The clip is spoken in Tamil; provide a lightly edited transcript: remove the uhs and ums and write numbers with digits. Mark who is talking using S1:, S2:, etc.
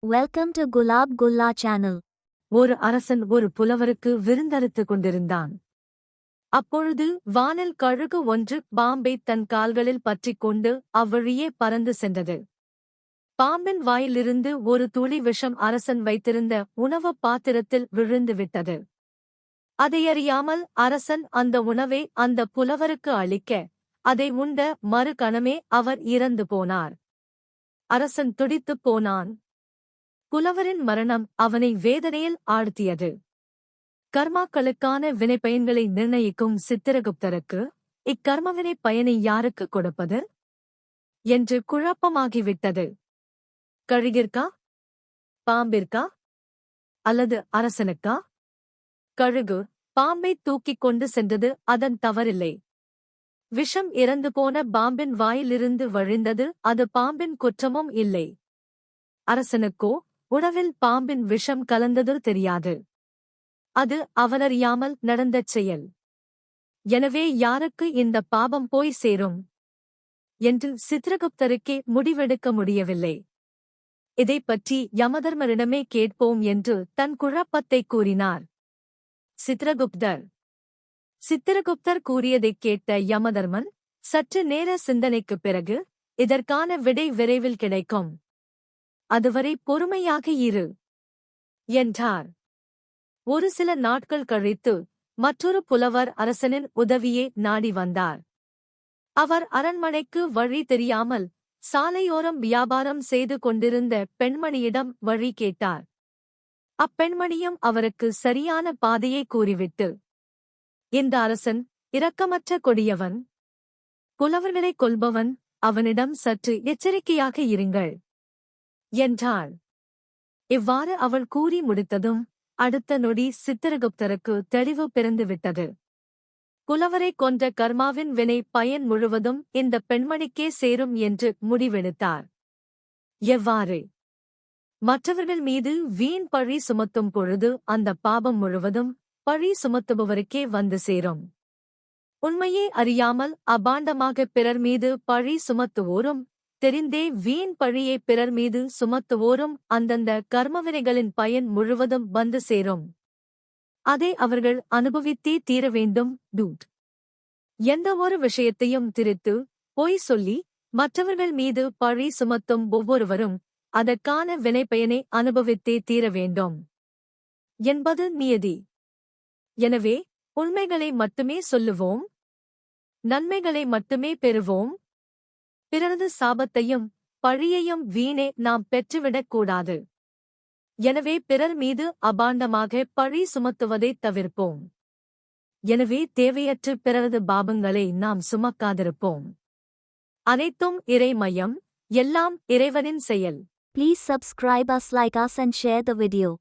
S1: Welcome to Gulab Gulla channel.
S2: ஒரு அரசன் ஒரு புலவருக்கு விருந்தளித்துக் கொண்டிருந்தான். அப்பொழுது வானில் கழுகு ஒன்று பாம்பை தன் கால்களில் பற்றிக் கொண்டு அவ்வழியே பறந்து சென்றது. பாம்பின் வாயிலிருந்து ஒரு துளி விஷம் அரசன் வைத்திருந்த உணவுப் பாத்திரத்தில் விழுந்து விட்டது. அதையறியாமல் அரசன் அந்த உணவை அந்த புலவருக்கு அளிக்க, அதை உண்ட மறு கணமே அவர் இறந்து போனார். அரசன் துடித்துப் போனான். புலவரின் மரணம் அவனை வேதனையில் ஆழ்த்தியது. கர்மாக்களுக்கான வினைப்பயன்களை நிர்ணயிக்கும் சித்திரகுப்தருக்கு இக்கர்மவினை பயனை யாருக்கு கொடுப்பது என்று குழப்பமாகிவிட்டது. கழுகிற்கா, பாம்பிற்கா, அல்லது அரசனுக்கா? கழுகு பாம்பை தூக்கிக் கொண்டு சென்றது அதன் தவறில்லை. விஷம் இறந்து போன பாம்பின் வாயிலிருந்து வழிந்தது அது பாம்பின் குற்றமும் இல்லை. அரசனுக்கோ உணவில் பாம்பின் விஷம் கலந்தது தெரியாது. அது அவனறியாமல் நடந்த செயல். எனவே யாருக்கு இந்த பாபம் போய் சேரும் என்று சித்திரகுப்தருக்கே முடிவெடுக்க முடியவில்லை. இதைப்பற்றி யமதர்மரிடமே கேட்போம் என்று தன் குழப்பத்தை கூறினார். சித்திரகுப்தர் கூறியதைக் கேட்ட யமதர்மன் சற்று நேர சிந்தனைக்குப் பிறகு இதற்கான விடை விரைவில் கிடைக்கும், அதுவரை பொறுமையாக இரு என்றார். ஒரு சில நாட்கள் கழித்து மற்றொரு புலவர் அரசனின் உதவியை நாடி வந்தார். அவர் அரண்மனைக்கு வழி தெரியாமல் சாலையோரம் வியாபாரம் செய்து கொண்டிருந்த பெண்மணியிடம் வழி கேட்டார். அப்பெண்மணியும் அவருக்கு சரியான பாதையை கூறிவிட்டு, இந்த அரசன் இரக்கமற்ற கொடியவன், புலவர்களைக் கொல்பவன், அவனிடம் சற்று எச்சரிக்கையாக இருங்கள் என்றாள். இவ்வாறு அவள் கூறி முடித்ததும் அடுத்த நொடி சித்திரகுப்தருக்கு தெளிவு பிறந்துவிட்டது. புலவரைக் கொன்ற கர்மாவின் வினை பயன் முழுவதும் இந்த பெண்மணிக்கே சேரும் என்று முடிவெடுத்தார். எவ்வாறு? மற்றவர்கள் மீது வீண் பழி சுமத்தும் பொழுது அந்த பாபம் முழுவதும் பழி சுமத்துபவருக்கே வந்து சேரும். உண்மையே அறியாமல் அபாண்டமாக பிறர் மீது பழி சுமத்துவோரும் தெரிந்தே வீண் பழியை பிறர் மீது சுமத்துவோரும் அந்தந்த கர்மவினைகளின் பயன் முழுவதும் வந்து சேரும். அதை அவர்கள் அனுபவித்தே தீர வேண்டும். எந்த ஒரு விஷயத்தையும் திரித்து பொய் சொல்லி மற்றவர்கள் மீது பழி சுமத்தும் ஒவ்வொருவரும் அதற்கான வினைப்பயனை அனுபவித்தே தீர வேண்டும் என்பது நியதி. எனவே உண்மைகளை மட்டுமே சொல்லுவோம், நன்மைகளை மட்டுமே பெறுவோம். பிறரது சாபத்தையும் பழியையும் வீணே நாம் பெற்றுவிடக் கூடாது. எனவே பிறர் மீது அபாண்டமாக பழி சுமத்துவதைத் தவிர்ப்போம். எனவே தேவையற்ற பிறரது பாபங்களை நாம் சுமக்காதிருப்போம். அனைத்தும் இறைமயம், எல்லாம் இறைவனின் செயல்.
S1: Please subscribe us, like us and share the video.